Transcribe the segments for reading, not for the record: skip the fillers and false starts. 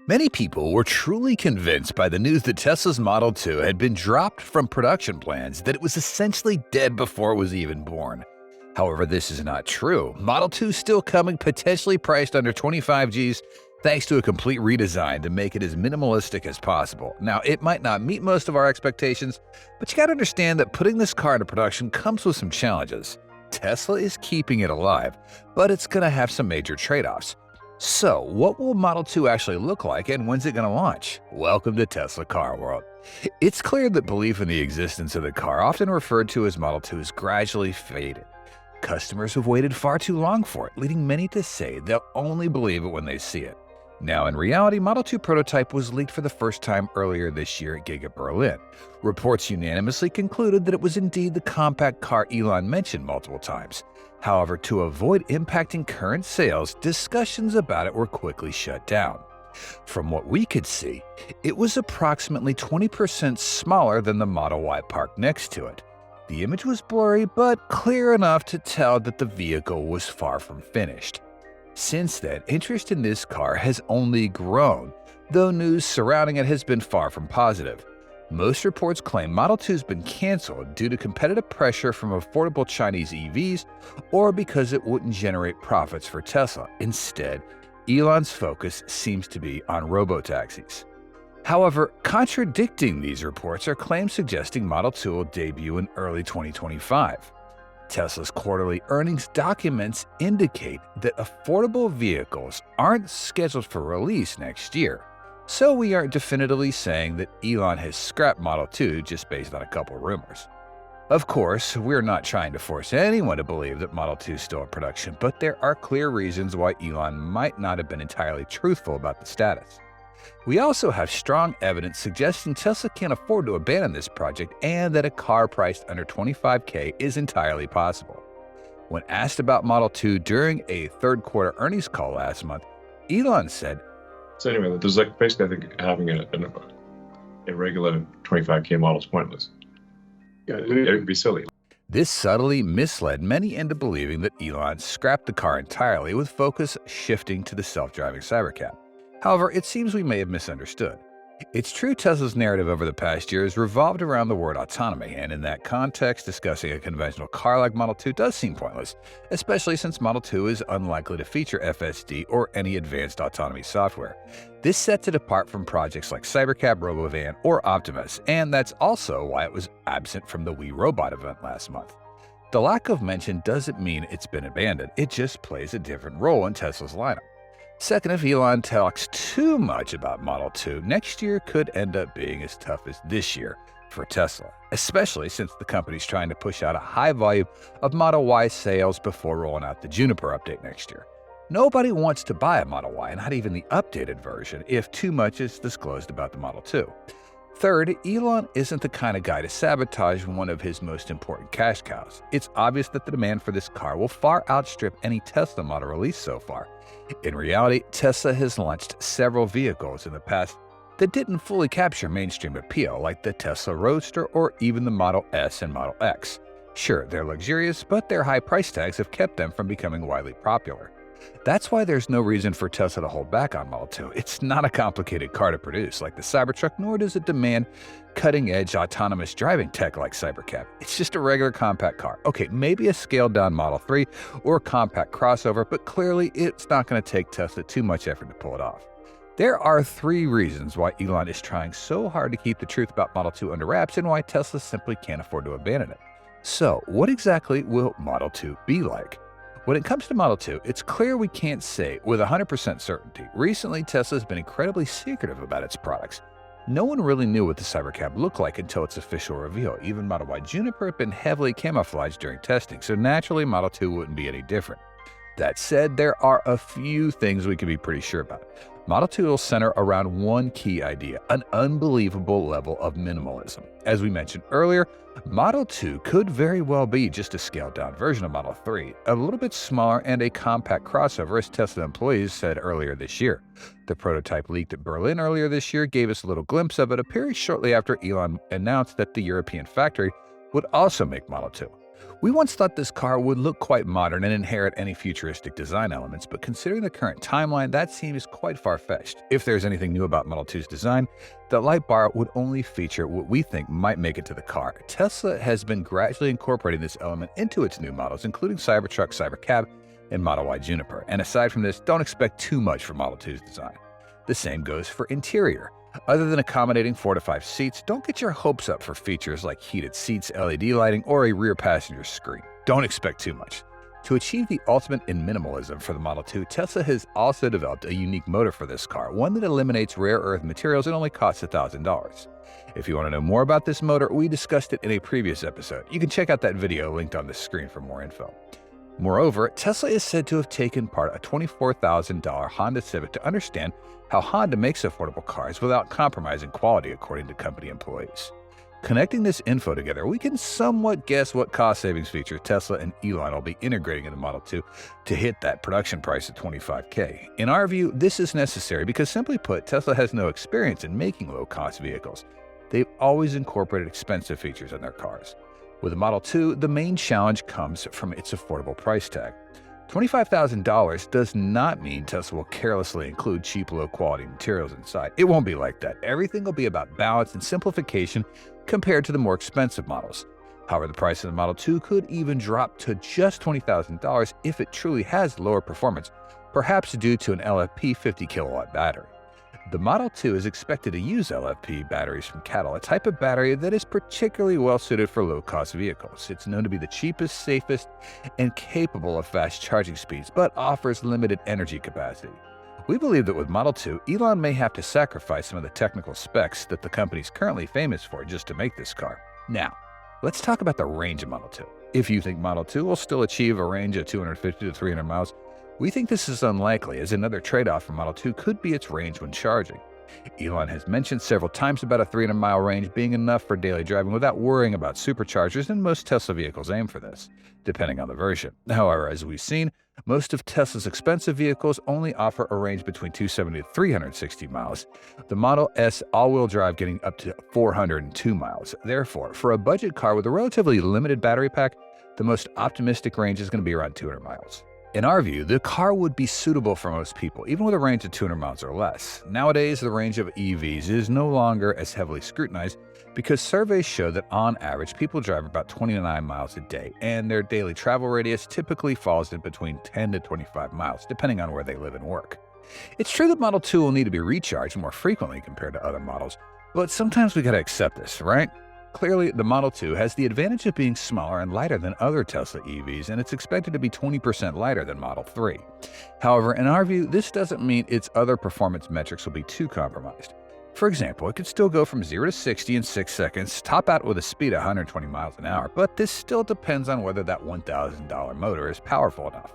Many people were truly convinced by the news that Tesla's Model 2 had been dropped from production plans, that it was essentially dead before it was even born. However, this is not true. Model 2 is still coming, potentially priced under 25 Gs, thanks to a complete redesign to make it as minimalistic as possible. Now, it might not meet most of our expectations, but you gotta understand that putting this car into production comes with some challenges. Tesla is keeping it alive, but it's gonna have some major trade-offs. So, what will Model 2 actually look like, and when's it going to launch? Welcome to Tesla Car World. It's clear that belief in the existence of the car, often referred to as Model 2, is gradually faded. Customers have waited far too long for it, leading many to say they'll only believe it when they see it. Now, in reality, Model 2 prototype was leaked for the first time earlier this year at Giga Berlin. Reports unanimously concluded that it was indeed the compact car Elon mentioned multiple times. However, to avoid impacting current sales, discussions about it were quickly shut down. From what we could see, it was approximately 20% smaller than the Model Y parked next to it. The image was blurry, but clear enough to tell that the vehicle was far from finished. Since then, interest in this car has only grown, though news surrounding it has been far from positive. Most reports claim Model 2 has been canceled due to competitive pressure from affordable Chinese EVs or because it wouldn't generate profits for Tesla. Instead, Elon's focus seems to be on robotaxis. However, contradicting these reports are claims suggesting Model 2 will debut in early 2025. Tesla's quarterly earnings documents indicate that affordable vehicles aren't scheduled for release next year. So we aren't definitively saying that Elon has scrapped Model 2 just based on a couple rumors. Of course, we're not trying to force anyone to believe that Model 2 is still in production, but there are clear reasons why Elon might not have been entirely truthful about the status. We also have strong evidence suggesting Tesla can't afford to abandon this project and that a car priced under $25K is entirely possible. When asked about Model 2 during a third quarter earnings call last month, Elon said, So anyway, there's basically, I think, having a regular 25K model is pointless. Yeah, it would be silly. This subtly misled many into believing that Elon scrapped the car entirely, with focus shifting to the self-driving Cybercab. However, it seems we may have misunderstood. It's true Tesla's narrative over the past year has revolved around the word autonomy, and in that context, discussing a conventional car like Model 2 does seem pointless, especially since Model 2 is unlikely to feature FSD or any advanced autonomy software. This sets it apart from projects like Cybercab, Robovan, or Optimus, and that's also why it was absent from the We Robot event last month. The lack of mention doesn't mean it's been abandoned, it just plays a different role in Tesla's lineup. Second, if Elon talks too much about Model 2, next year could end up being as tough as this year for Tesla, especially since the company's trying to push out a high volume of Model Y sales before rolling out the Juniper update next year. Nobody wants to buy a Model Y, not even the updated version, if too much is disclosed about the Model 2. Third, Elon isn't the kind of guy to sabotage one of his most important cash cows. It's obvious that the demand for this car will far outstrip any Tesla model released so far. In reality, Tesla has launched several vehicles in the past that didn't fully capture mainstream appeal, like the Tesla Roadster or even the Model S and Model X. Sure, they're luxurious, but their high price tags have kept them from becoming widely popular. That's why there's no reason for Tesla to hold back on Model 2. It's not a complicated car to produce like the Cybertruck, nor does it demand cutting-edge autonomous driving tech like Cybercab. It's just a regular compact car. Okay, maybe a scaled-down Model 3 or a compact crossover, but clearly it's not going to take Tesla too much effort to pull it off. There are three reasons why Elon is trying so hard to keep the truth about Model 2 under wraps and why Tesla simply can't afford to abandon it. So, what exactly will Model 2 be like? When it comes to Model 2, it's clear we can't say with 100% certainty. Recently, Tesla has been incredibly secretive about its products. No one really knew what the Cybercab looked like until its official reveal. Even Model Y Juniper had been heavily camouflaged during testing, so naturally Model 2 wouldn't be any different. That said, there are a few things we can be pretty sure about. Model 2 will center around one key idea, an unbelievable level of minimalism. As we mentioned earlier, Model 2 could very well be just a scaled-down version of Model 3, a little bit smaller and a compact crossover, as Tesla employees said earlier this year. The prototype leaked at Berlin earlier this year gave us a little glimpse of it, appearing shortly after Elon announced that the European factory would also make Model 2. We once thought this car would look quite modern and inherit any futuristic design elements, but considering the current timeline, that seems quite far-fetched. If there's anything new about Model 2's design, the light bar would only feature what we think might make it to the car. Tesla has been gradually incorporating this element into its new models, including Cybertruck, Cybercab, and Model Y Juniper. And aside from this, don't expect too much from Model 2's design. The same goes for interior. Other than accommodating 4 to 5 seats, don't get your hopes up for features like heated seats, LED lighting, or a rear passenger screen. Don't expect too much. To achieve the ultimate in minimalism for the Model 2, Tesla has also developed a unique motor for this car, one that eliminates rare earth materials and only costs $1,000. If you want to know more about this motor, we discussed it in a previous episode. You can check out that video linked on the screen for more info. Moreover, Tesla is said to have taken part a $24,000 Honda Civic to understand how Honda makes affordable cars without compromising quality, according to company employees. Connecting this info together, we can somewhat guess what cost savings features Tesla and Elon will be integrating in the Model 2 to hit that production price of $25K. In our view, this is necessary because, simply put, Tesla has no experience in making low-cost vehicles. They've always incorporated expensive features in their cars. With the Model 2, the main challenge comes from its affordable price tag. $25,000 does not mean Tesla will carelessly include cheap, low-quality materials inside. It won't be like that. Everything will be about balance and simplification compared to the more expensive models. However, the price of the Model 2 could even drop to just $20,000 if it truly has lower performance, perhaps due to an LFP 50 kilowatt battery. The Model 2 is expected to use LFP batteries from CATL, a type of battery that is particularly well-suited for low-cost vehicles. It's known to be the cheapest, safest, and capable of fast charging speeds, but offers limited energy capacity. We believe that with Model 2, Elon may have to sacrifice some of the technical specs that the company is currently famous for just to make this car. Now, let's talk about the range of Model 2. If you think Model 2 will still achieve a range of 250 to 300 miles, we think this is unlikely, as another trade-off for Model 2 could be its range when charging. Elon has mentioned several times about a 300-mile range being enough for daily driving without worrying about superchargers, and most Tesla vehicles aim for this, depending on the version. However, as we've seen, most of Tesla's expensive vehicles only offer a range between 270 to 360 miles, the Model S all-wheel drive getting up to 402 miles. Therefore, for a budget car with a relatively limited battery pack, the most optimistic range is going to be around 200 miles. In our view, the car would be suitable for most people, even with a range of 200 miles or less. Nowadays, the range of EVs is no longer as heavily scrutinized because surveys show that on average, people drive about 29 miles a day, and their daily travel radius typically falls in between 10 to 25 miles, depending on where they live and work. It's true that Model 2 will need to be recharged more frequently compared to other models, but sometimes we gotta accept this, right? Clearly, the Model 2 has the advantage of being smaller and lighter than other Tesla EVs, and it's expected to be 20% lighter than Model 3. However, in our view, this doesn't mean its other performance metrics will be too compromised. For example, it could still go from 0 to 60 in 6 seconds, top out with a speed of 120 miles an hour, but this still depends on whether that $1,000 motor is powerful enough.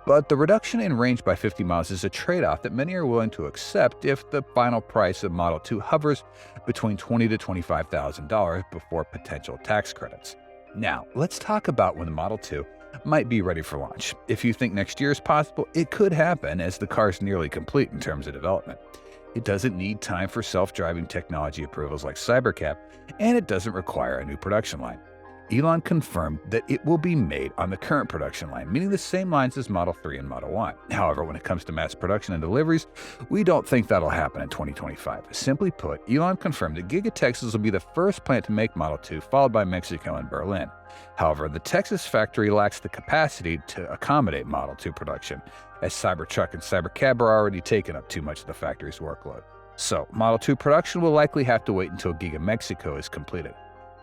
But the reduction in range by 50 miles is a trade-off that many are willing to accept if the final price of Model 2 hovers between $20,000 to $25,000 before potential tax credits. Now, let's talk about when the Model 2 might be ready for launch. If you think next year is possible, it could happen as the car is nearly complete in terms of development. It doesn't need time for self-driving technology approvals like Cybercab, and it doesn't require a new production line. Elon confirmed that it will be made on the current production line, meaning the same lines as Model 3 and Model Y. However, when it comes to mass production and deliveries, we don't think that'll happen in 2025. Simply put, Elon confirmed that Giga Texas will be the first plant to make Model 2, followed by Mexico and Berlin. However, the Texas factory lacks the capacity to accommodate Model 2 production, as Cybertruck and Cybercab are already taking up too much of the factory's workload. So, Model 2 production will likely have to wait until Giga Mexico is completed.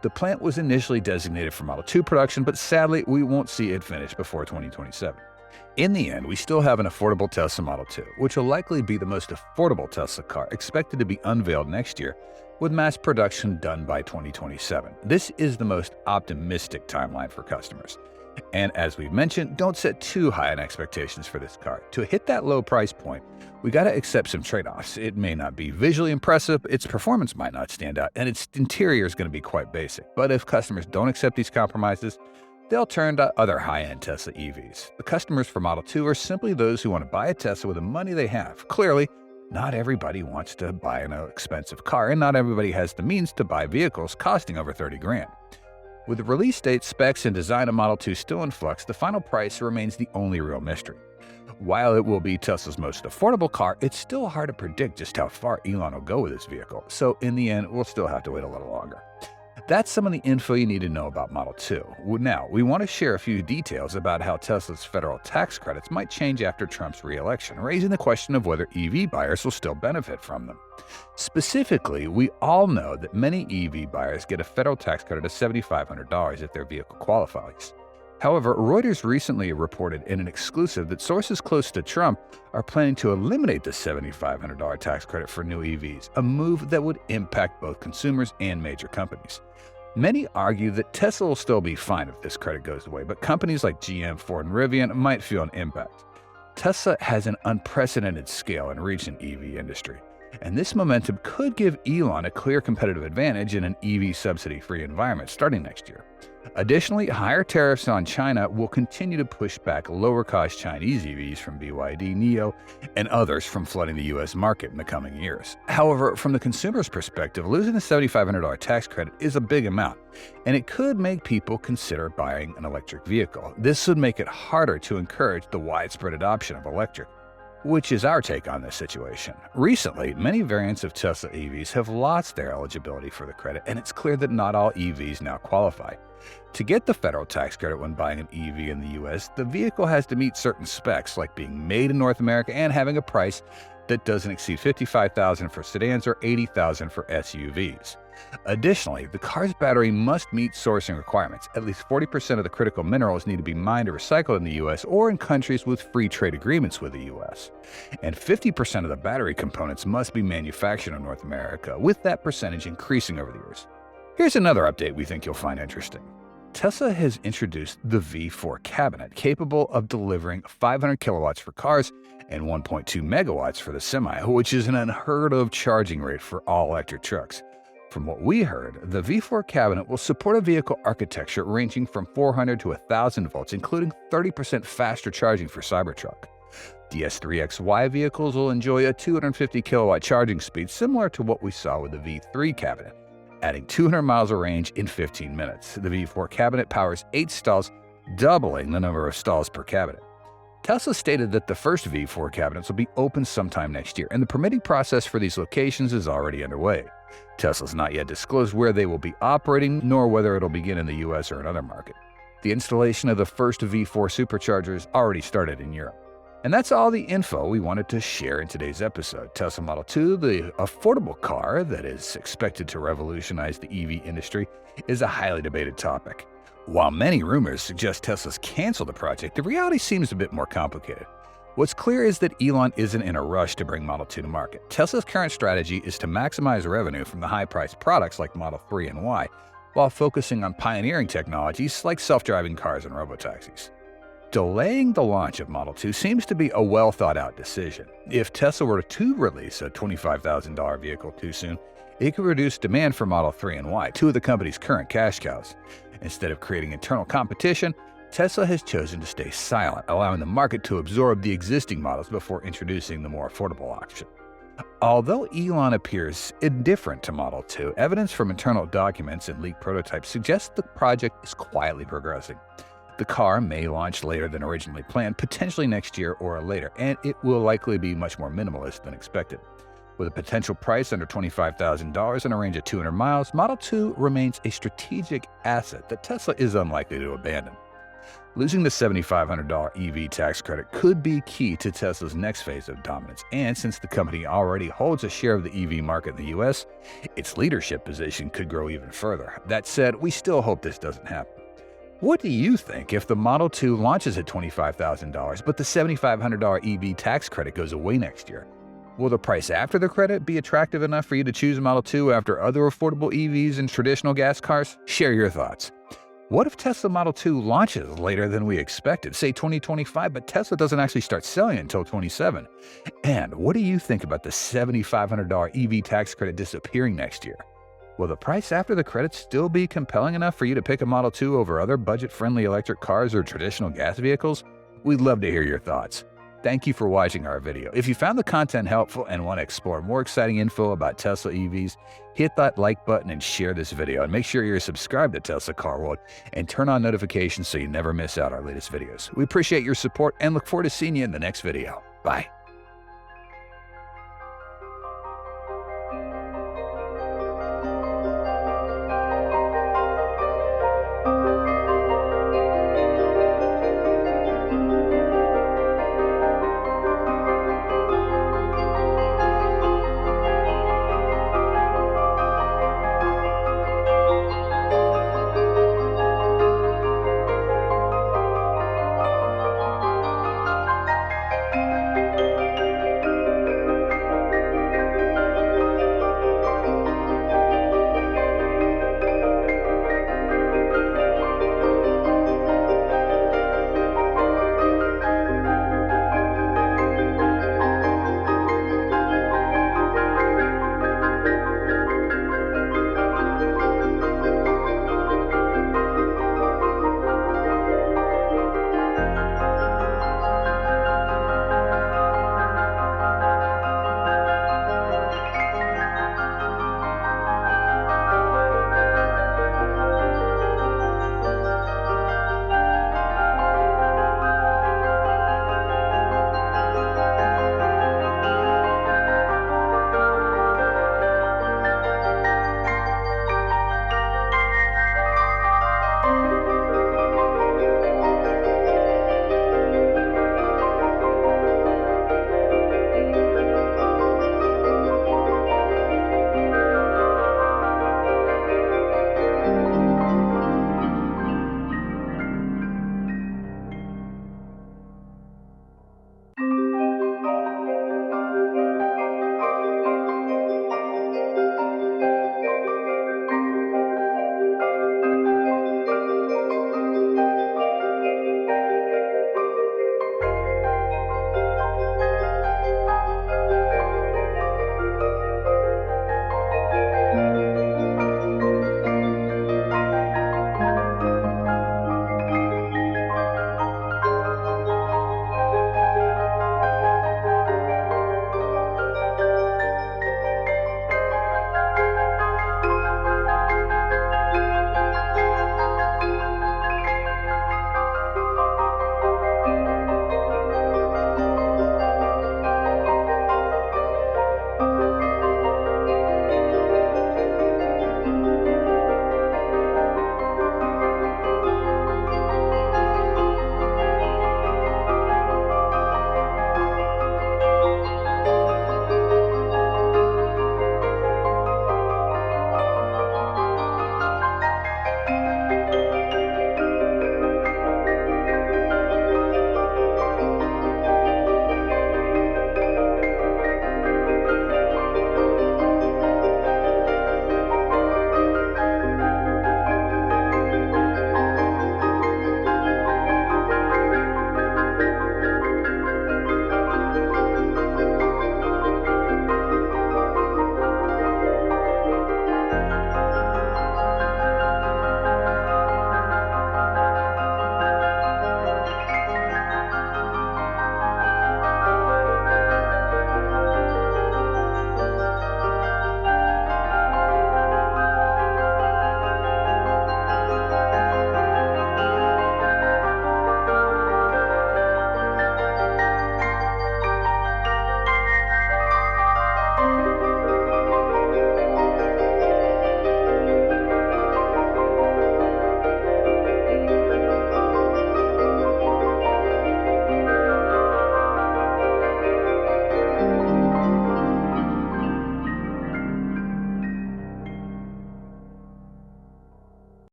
The plant was initially designated for Model 2 production, but sadly, we won't see it finished before 2027. In the end, we still have an affordable Tesla Model 2, which will likely be the most affordable Tesla car, expected to be unveiled next year, with mass production done by 2027. This is the most optimistic timeline for customers. And as we've mentioned, don't set too high on expectations for this car. To hit that low price point, we gotta accept some trade-offs. It may not be visually impressive, its performance might not stand out, and its interior is gonna be quite basic. But if customers don't accept these compromises, they'll turn to other high-end Tesla EVs. The customers for Model 2 are simply those who want to buy a Tesla with the money they have. Clearly, not everybody wants to buy an expensive car, and not everybody has the means to buy vehicles costing over 30 grand. With the release date, specs, and design of Model 2 still in flux, the final price remains the only real mystery. While it will be Tesla's most affordable car, it's still hard to predict just how far Elon will go with this vehicle, so in the end, we'll still have to wait a little longer. That's some of the info you need to know about Model 2. Now, we want to share a few details about how Tesla's federal tax credits might change after Trump's re-election, raising the question of whether EV buyers will still benefit from them. Specifically, we all know that many EV buyers get a federal tax credit of $7,500 if their vehicle qualifies. However, Reuters recently reported in an exclusive that sources close to Trump are planning to eliminate the $7,500 tax credit for new EVs, a move that would impact both consumers and major companies. Many argue that Tesla will still be fine if this credit goes away, but companies like GM, Ford, and Rivian might feel an impact. Tesla has an unprecedented scale and reach in the EV industry, and this momentum could give Elon a clear competitive advantage in an EV subsidy-free environment starting next year. Additionally, higher tariffs on China will continue to push back lower-cost Chinese EVs from BYD, NIO, and others from flooding the U.S. market in the coming years. However, from the consumer's perspective, losing the $7,500 tax credit is a big amount, and it could make people consider buying an electric vehicle. This would make it harder to encourage the widespread adoption of electric, which is our take on this situation. Recently, many variants of Tesla EVs have lost their eligibility for the credit, and it's clear that not all EVs now qualify. To get the federal tax credit when buying an EV in the U.S., the vehicle has to meet certain specs like being made in North America and having a price that doesn't exceed $55,000 for sedans or $80,000 for SUVs. Additionally, the car's battery must meet sourcing requirements. At least 40% of the critical minerals need to be mined or recycled in the U.S. or in countries with free trade agreements with the U.S. And 50% of the battery components must be manufactured in North America, with that percentage increasing over the years. Here's another update we think you'll find interesting. Tesla has introduced the V4 cabinet, capable of delivering 500 kilowatts for cars and 1.2 megawatts for the Semi, which is an unheard-of charging rate for all-electric trucks. From what we heard, the V4 cabinet will support a vehicle architecture ranging from 400 to 1,000 volts, including 30% faster charging for Cybertruck. The S3XY vehicles will enjoy a 250 kilowatt charging speed similar to what we saw with the V3 cabinet, adding 200 miles of range in 15 minutes. The V4 cabinet powers 8 stalls, doubling the number of stalls per cabinet. Tesla stated that the first V4 cabinets will be open sometime next year, and the permitting process for these locations is already underway. Tesla's not yet disclosed where they will be operating, nor whether it'll begin in the US or another market. The installation of the first V4 superchargers already started in Europe. And that's all the info we wanted to share in today's episode. Tesla Model 2, the affordable car that is expected to revolutionize the EV industry, is a highly debated topic. While many rumors suggest Tesla's canceled the project, the reality seems a bit more complicated. What's clear is that Elon isn't in a rush to bring Model 2 to market. Tesla's current strategy is to maximize revenue from the high-priced products like Model 3 and Y, while focusing on pioneering technologies like self-driving cars and robotaxis. Delaying the launch of Model 2 seems to be a well-thought-out decision. If Tesla were to release a $25,000 vehicle too soon, it could reduce demand for Model 3 and Y, two of the company's current cash cows. Instead of creating internal competition, Tesla has chosen to stay silent, allowing the market to absorb the existing models before introducing the more affordable option. Although Elon appears indifferent to Model 2, evidence from internal documents and leaked prototypes suggests the project is quietly progressing. The car may launch later than originally planned, potentially next year or later, and it will likely be much more minimalist than expected. With a potential price under $25,000 and a range of 200 miles, Model 2 remains a strategic asset that Tesla is unlikely to abandon. Losing the $7,500 EV tax credit could be key to Tesla's next phase of dominance, and since the company already holds a share of the EV market in the US, its leadership position could grow even further. That said, we still hope this doesn't happen. What do you think if the Model 2 launches at $25,000, but the $7,500 EV tax credit goes away next year? Will the price after the credit be attractive enough for you to choose Model 2 after other affordable EVs and traditional gas cars? Share your thoughts. What if Tesla Model 2 launches later than we expected, say 2025, but Tesla doesn't actually start selling it until 27? And what do you think about the $7,500 EV tax credit disappearing next year? Will the price after the credit still be compelling enough for you to pick a Model 2 over other budget-friendly electric cars or traditional gas vehicles? We'd love to hear your thoughts. Thank you for watching our video. If you found the content helpful and want to explore more exciting info about Tesla EVs, hit that like button and share this video. And make sure you're subscribed to Tesla Car World and turn on notifications so you never miss out our latest videos. We appreciate your support and look forward to seeing you in the next video. Bye.